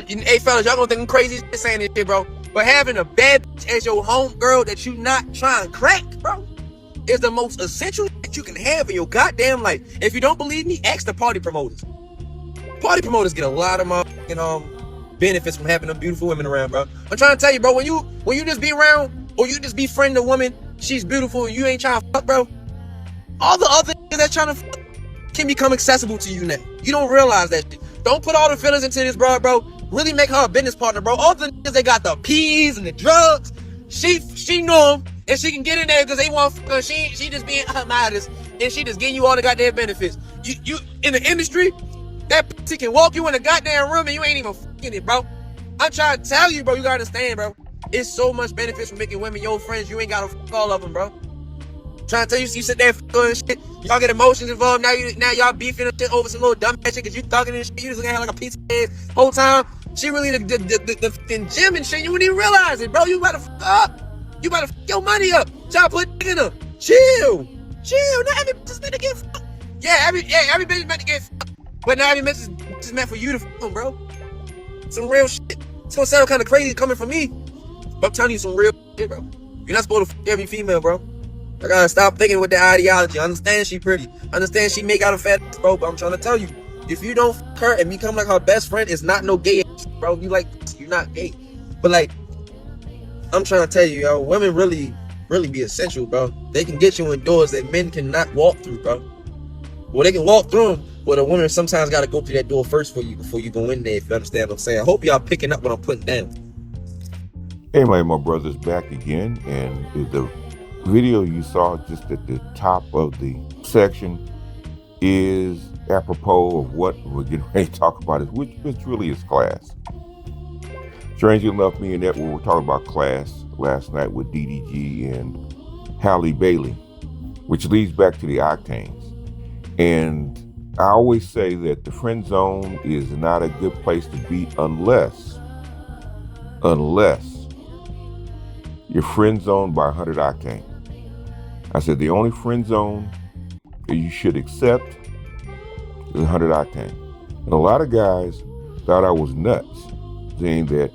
Hey fellas, y'all gonna think I'm crazy saying this shit, bro. But having a bad bitch as your homegirl that you not trying to crack, bro, is the most essential that you can have in your goddamn life. If you don't believe me, ask the party promoters. Party promoters get a lot of benefits from having them beautiful women around, bro. I'm trying to tell you, bro, when you just be around or you just be friending a woman, she's beautiful and you ain't trying to fuck, bro, all the other niggas that trying to fuck can become accessible to you now. You don't realize that shit. Don't put all the feelings into this, bro. Really make her a business partner, bro. All the niggas, they got the peas and the drugs. She know them, and she can get in there because they want her. She just being modest, and she just getting you all the goddamn benefits. You in the industry, that pussy can walk you in a goddamn room and you ain't even fucking it, bro. I'm trying to tell you, bro. You gotta understand, bro. It's so much benefits from making women your friends. You ain't gotta fuck all of them, bro. Trying to tell you, you sit there and shit. Y'all get emotions involved. Now y'all beefing and shit over some little dumb ass shit because you thugging and shit. You just looking at her like a piece of ass whole time. She really the gym and shit. You wouldn't even realize it, bro. You about to fuck up. You about to fuck your money up. Try to put in her. Chill. Not every bitch is meant to get fucked. Yeah, every bitch is meant to get fucked. But not every bitch is meant for you to fuck them, bro. Some real shit. It's gonna sound kind of crazy coming from me, but I'm telling you some real shit, bro. You're not supposed to fuck every female, bro. I gotta stop thinking with the ideology. I understand she pretty. I understand she make out a fat ass, bro. But I'm trying to tell you, if you don't fuck her and become like her best friend, it's not no gay ass, bro. You're not gay. But like, I'm trying to tell you, yo, women really be essential, bro. They can get you in doors that men cannot walk through, bro. Well, they can walk through them, but a woman sometimes gotta go through that door first for you before you go in there. If you understand what I'm saying. I hope y'all picking up what I'm putting down. Hey, my brother's back again, and the video you saw just at the top of the section is apropos of what we're getting ready to talk about, which really is class. Strangely enough, me and Ed were talking about class last night with DDG and Halle Bailey, which leads back to the octanes. And I always say that the friend zone is not a good place to be unless you're friend zoned by 100 octane. I said the only friend zone that you should accept is 100 octane. And a lot of guys thought I was nuts saying that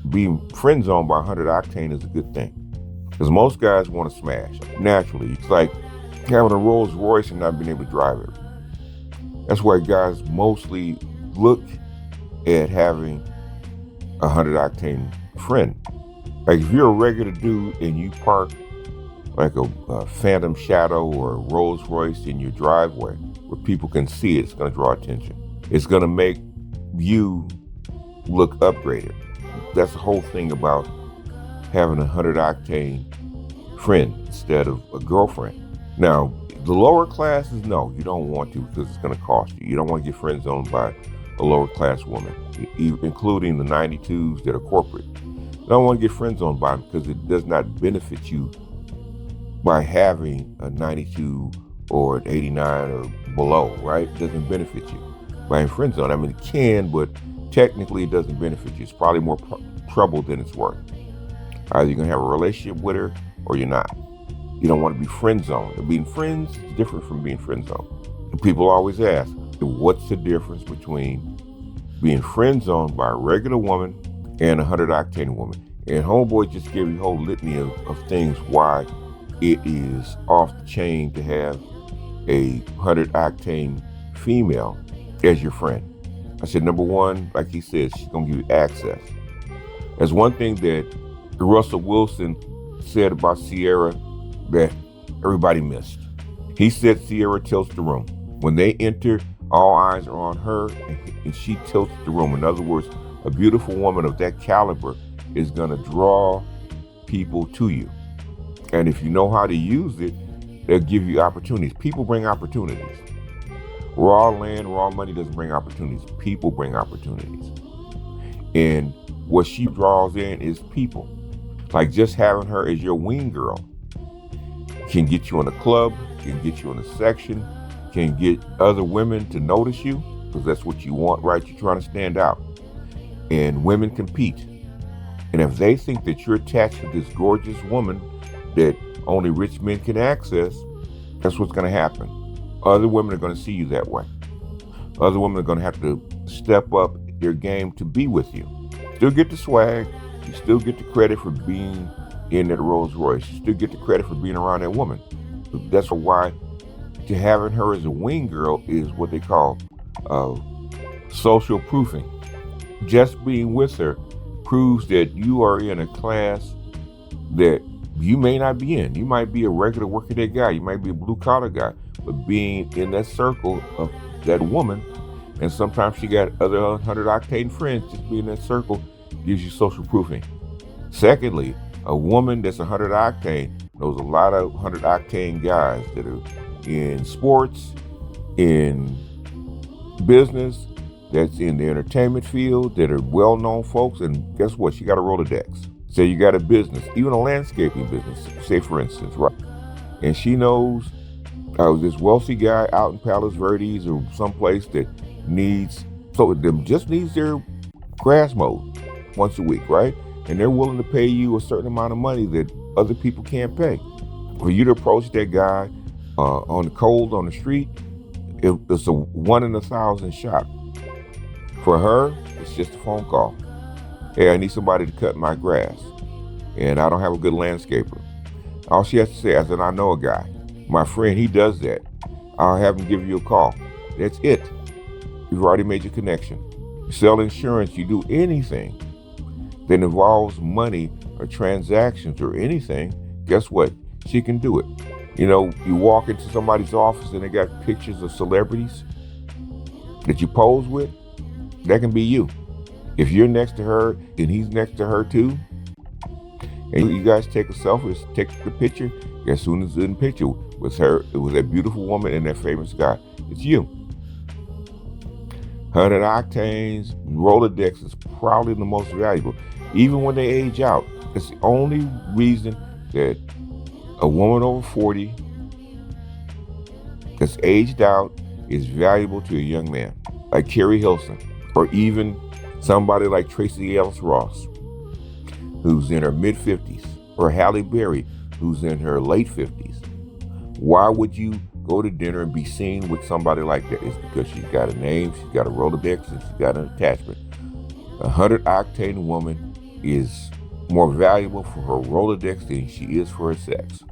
being friend zoned by 100 octane is a good thing. Because most guys want to smash. Naturally, it's like having a Rolls Royce and not being able to drive it. That's why guys mostly look at having a 100 octane friend. Like if you're a regular dude and you park like a Phantom Shadow or a Rolls Royce in your driveway where people can see it, it's going to draw attention. It's going to make you look upgraded. That's the whole thing about having a 100 octane friend instead of a girlfriend. Now, the lower classes, no, you don't want to because it's going to cost you. You don't want to get friend zoned by a lower class woman, including the 92s that are corporate. You don't want to get friend zoned by them because it does not benefit you by having a 92 or an 89 or below, right? It doesn't benefit you by in friend zone. I mean, it can, but technically it doesn't benefit you. It's probably more trouble than it's worth. Either you're going to have a relationship with her or you're not. You don't want to be friend zoned. And being friends is different from being friend zoned. And people always ask, what's the difference between being friend zoned by a regular woman and a 100 octane woman? And homeboy just gave you a whole litany of things why it is off the chain to have a 100 octane female as your friend. I said, number one, like he said, she's going to give you access. That's one thing that Russell Wilson said about Sierra that everybody missed. He said Sierra tilts the room. When they enter, all eyes are on her and she tilts the room. In other words, a beautiful woman of that caliber is going to draw people to you. And if you know how to use it, they'll give you opportunities. People bring opportunities. Raw land, raw money doesn't bring opportunities. People bring opportunities. And what she draws in is people. Like just having her as your wing girl can get you in a club, can get you in a section, can get other women to notice you, because that's what you want, right? You're trying to stand out. And women compete. And if they think that you're attached to this gorgeous woman that only rich men can access, that's what's going to happen. Other women are going to see you that way. Other women are going to have to step up their game to be with you. Still get the swag. You still get the credit for being in that Rolls Royce. You still get the credit for being around that woman. That's why to having her as a wing girl is what they call social proofing. Just being with her proves that you are in a class that you may not be in. You might be a regular working-day guy. You might be a blue-collar guy. But being in that circle of that woman, and sometimes she got other 100-octane friends, just being in that circle gives you social proofing. Secondly, a woman that's 100-octane knows a lot of 100-octane guys that are in sports, in business, that's in the entertainment field, that are well-known folks. And guess what? She got a Rolodex. Say you got a business, even a landscaping business, say for instance, right? And she knows this wealthy guy out in Palos Verdes or someplace that just needs their grass mowed once a week, right? And they're willing to pay you a certain amount of money that other people can't pay. For you to approach that guy on the street, it's a 1 in 1,000 shot. For her, it's just a phone call. Hey, I need somebody to cut my grass, and I don't have a good landscaper. All she has to say is, I know a guy. My friend, he does that. I'll have him give you a call. That's it. You've already made your connection. You sell insurance, you do anything that involves money or transactions or anything, guess what? She can do it. You know, you walk into somebody's office and they got pictures of celebrities that you pose with. That can be you. If you're next to her and he's next to her too, and you guys take a selfie, take the picture, as soon as it's in the picture with her, it was that beautiful woman and that famous guy. It's you. 100 octanes, Rolodex is probably the most valuable. Even when they age out, it's the only reason that a woman over 40 that's aged out is valuable to a young man, like Carrie Hilson, or even somebody like Tracy Ellis Ross, who's in her mid-50s, or Halle Berry, who's in her late 50s. Why would you go to dinner and be seen with somebody like that? It's because she's got a name, she's got a Rolodex, and she's got an attachment. A 100-octane woman is more valuable for her Rolodex than she is for her sex.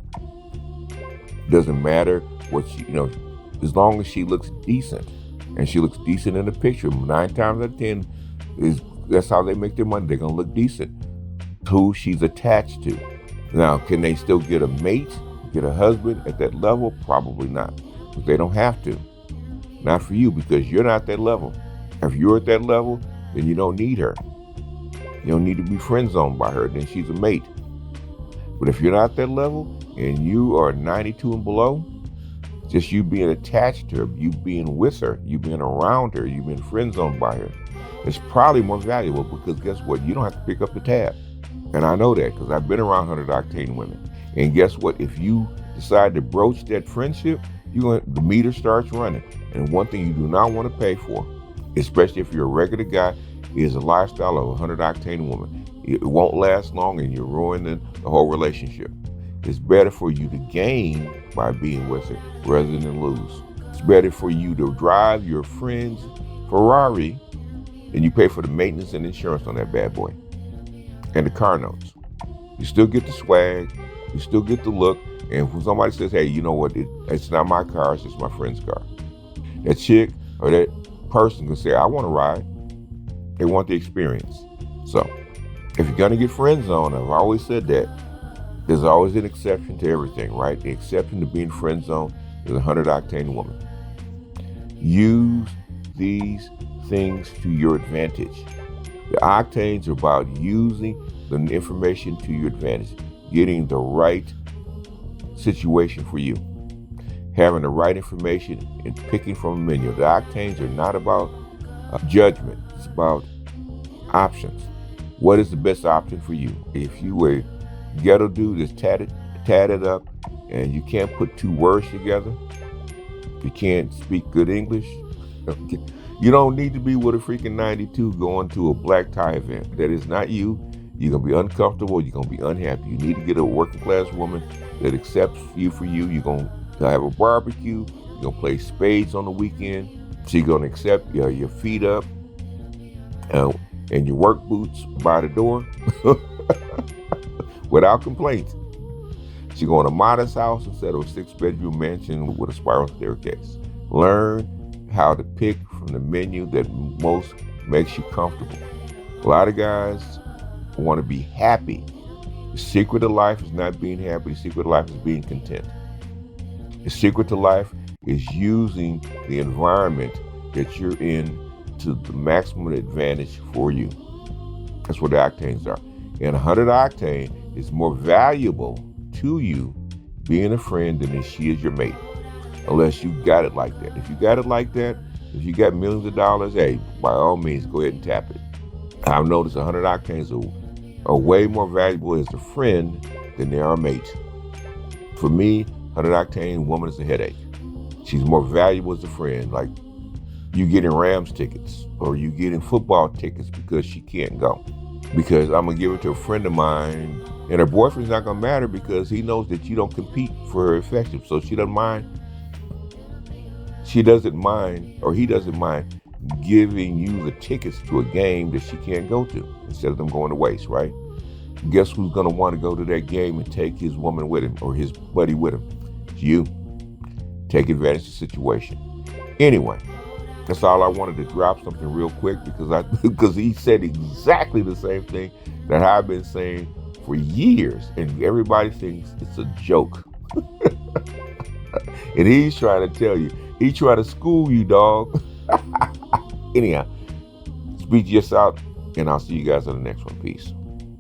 Doesn't matter what she, as long as she looks decent, and she looks decent in the picture. 9 times out of 10, that's how they make their money. They're gonna look decent. Who she's attached to. Now, can they still get a mate, get a husband at that level? Probably not, but they don't have to. Not for you, because you're not that level. If you're at that level, then you don't need her. You don't need to be friend zoned by her, then she's a mate. But if you're not that level and you are 92 and below, just you being attached to her, you being with her, you being around her, you being friend zoned by her, it's probably more valuable, because guess what? You don't have to pick up the tab. And I know that because I've been around 100-octane women. And guess what? If you decide to broach that friendship, the meter starts running. And one thing you do not want to pay for, especially if you're a regular guy, is a lifestyle of a 100-octane woman. It won't last long and you're ruining the whole relationship. It's better for you to gain by being with her rather than lose. It's better for you to drive your friend's Ferrari than you pay for the maintenance and insurance on that bad boy. And the car notes. You still get the swag, you still get the look, and when somebody says, hey, you know what, it's not my car, it's just my friend's car. That chick or that person can say, I want to ride. They want the experience. So, if you're going to get friend zoned, I've always said that, there's always an exception to everything, right? The exception to being friend zoned is a 100-octane woman. Use these things to your advantage. The octanes are about using the information to your advantage, getting the right situation for you. having the right information and picking from a menu. The octanes are not about judgment. It's about options. What is the best option for you? If you a ghetto dude that's tatted up and you can't put two words together, you can't speak good English, you don't need to be with a freaking 92 going to a black tie event. That is not you. You're going to be uncomfortable. You're going to be unhappy. You need to get a working class woman that accepts you for you. You're going to have a barbecue. You're going to play spades on the weekend. She's going to accept your feet up and your work boots by the door without complaints. She's going to a modest house instead of a 6-bedroom mansion with a spiral staircase. Learn how to pick from the menu that most makes you comfortable. A lot of guys want to be happy. The secret to life is not being happy. The secret to life is being content. The secret to life is using the environment that you're in to the maximum advantage for you. That's what the octanes are. And 100 octane is more valuable to you being a friend than she is your mate. Unless you got it like that. If you got it like that, if you got millions of dollars, hey, by all means, go ahead and tap it. I've noticed 100 octanes are way more valuable as a friend than they are a mate. For me, 100 octane woman is a headache. She's more valuable as a friend. Like you getting Rams tickets or you getting football tickets because she can't go. Because I'm going to give it to a friend of mine and her boyfriend's not going to matter because he knows that you don't compete for her affection. So she doesn't mind. He doesn't mind giving you the tickets to a game that she can't go to instead of them going to waste, right? Guess who's going to want to go to that game and take his woman with him or his buddy with him? It's you. Take advantage of the situation. Anyway, that's all I wanted to drop something real quick because he said exactly the same thing that I've been saying for years and everybody thinks it's a joke. And he's trying to tell you, he trying to school you, dog. Anyhow, speak to yourself, and I'll see you guys on the next one. Peace.